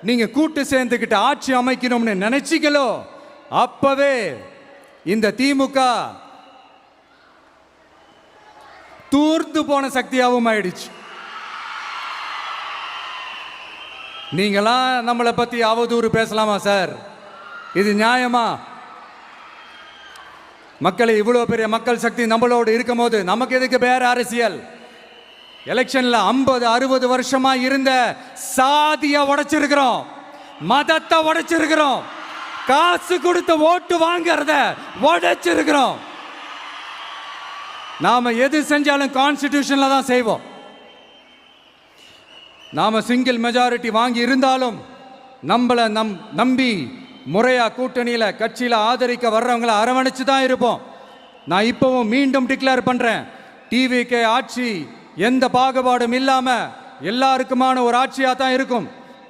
நீங்க கூட்டு சேர்ந்துக்கிட்டு ஆட்சி அமைக்கணும்னு நினைச்சீங்களோ அப்பவே இந்த திமுக தூர்த்து போன சக்தியாகவும் ஆயிடுச்சு. நீங்களாம் நம்மளை பத்தி அவதூறு பேசலாமா சார்? இது நியாயமா? மக்களை இவ்வளவு பெரிய மக்கள் சக்தி நம்மளோடு இருக்கும் போது நமக்கு எதுக்கு வேற அரசியல்? எலெக்ஷன்ல 50-60 வருஷமா இருந்த சாதிய உடைச்சிருக்கிறோம், மதத்தை உடைச்சிருக்கிறோம், காசு கொடுத்து ஓட்டு வாங்கறத உடைச்சிருக்கிறோம். நாம எது செஞ்சாலும் கான்ஸ்டிடியூஷன்ல தான் செய்வோம். நாம சிங்கிள் மெஜாரிட்டி வாங்கி இருந்தாலும் நம்மளை நம்பி முறையா கூட்டணியில கட்சியில ஆதரிக்க வர்றவங்களை அரவணைச்சு தான் இருப்போம். நான் இப்பவும் மீண்டும் டிக்ளேர் பண்றேன், டிவிகே ஆட்சி எந்த பாகுபாடும் இல்லாம எல்லாருக்குமான ஒரு ஆட்சியா தான் இருக்கும்.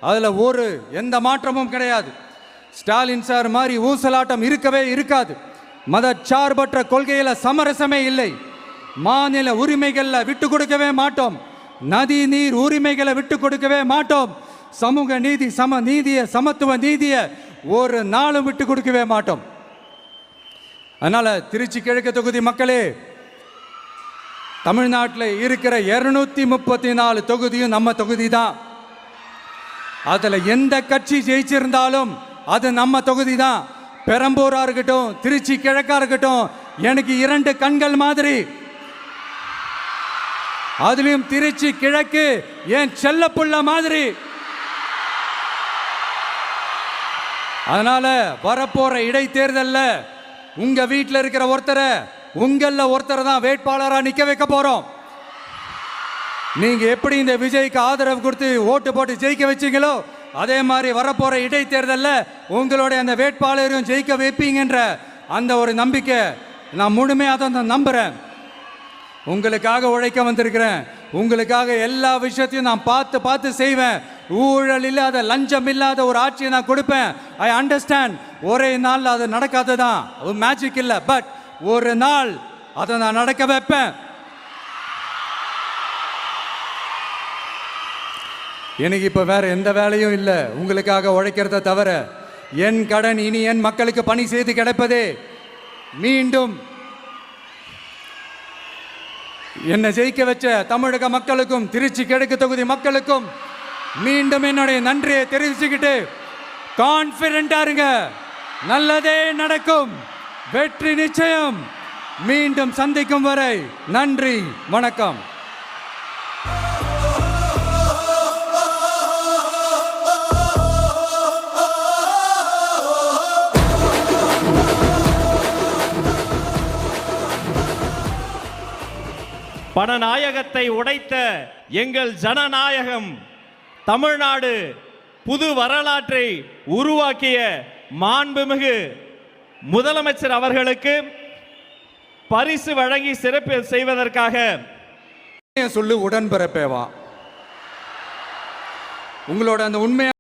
அதுல எந்த மாற்றமும் கிடையாது. ஸ்டாலின் சார் மாதிரி ஊசலாட்டம் இருக்கவே இருக்காது. மதச்சார்பற்ற கொள்கையில சமரசமே இல்லை. மாநில உரிமைகள்ல விட்டு கொடுக்கவே மாட்டோம். நதி நீர் உரிமைகளை விட்டு கொடுக்கவே மாட்டோம். சமூக நீதி, சம நீதிய, சமத்துவ நீதிய ஒரு நாளும் விட்டு கொடுக்கவே மாட்டோம். அதனால திருச்சி கிழக்கு தொகுதி மக்களே, தமிழ்நாட்டில் இருக்கிற 234 தொகுதியும் நம்ம தொகுதி தான். அதுல எந்த கட்சி ஜெயிச்சிருந்தாலும் அது நம்ம தொகுதி தான். பெரம்பூரா இருக்கட்டும், திருச்சி கிழக்கா இருக்கட்டும், எனக்கு 2 கண்கள் மாதிரி. அதுலயும் திருச்சி கிழக்கு என் செல்ல புள்ள மாதிரி. அதனால வரப்போற இடைத்தேர்தல்ல உங்க வீட்டில் இருக்கிற ஒருத்தரை தான் வேட்பாளரா நிக்க வைக்க போறோம். நீங்க எப்படி இந்த விஜய்க்கு ஆதரவு கொடுத்து ஓட்டு போட்டு ஜெயிக்க வச்சீங்களோ அதே மாதிரி வரப்போற இடைத்தேர்தல்ல உங்களுடைய அந்த வேட்பாளரையும் ஜெயிக்க வைப்பீங்கன்ற அந்த ஒரு நம்பிக்கை நான் முழுமையாக தான் நம்புறேன். உங்களுக்காக உழைக்க வந்திருக்கிறேன். உங்களுக்காக எல்லா விஷயத்தையும் நான் பார்த்து செய்வேன். ஊழல் இல்லாத, லஞ்சம் இல்லாத ஒரு ஆட்சியை நான் கொடுப்பேன். I understand. ஒரே நாள் அது நடக்காததான், மேஜிக் இல்லை. பட் ஒரு நாள் அதை நான் நடக்க வைப்பேன். எனக்கு இப்ப வேற எந்த வேலையும் இல்லை உங்களுக்காக உழைக்கிறத தவிர. என் கடன் இனி என் மக்களுக்கு பணி செய்து கிடைப்பதே. மீண்டும் என்னை ஜெயிக்க வச்ச தமிழக மக்களுக்கும் திருச்சி கிழக்கு தொகுதி மக்களுக்கும் மீண்டும் என்னுடைய நன்றியை தெரிவிச்சுக்கிட்டு கான்பிடென்டா இருங்க, நல்லதே நடக்கும், வெற்றி நிச்சயம். மீண்டும் சந்திக்கும் வரை நன்றி, வணக்கம். பணநாயகத்தை உடைத்த எங்கள் ஜனநாயகம் தமிழ்நாடு புது வரலாற்றை உருவாக்கிய மாண்புமிகு முதலமைச்சர் அவர்களுக்கு பரிசு வழங்கி சிறப்பு செய்வதற்காக சொல்லு உடன்பிறப்பேவா உங்களோட அந்த உண்மையான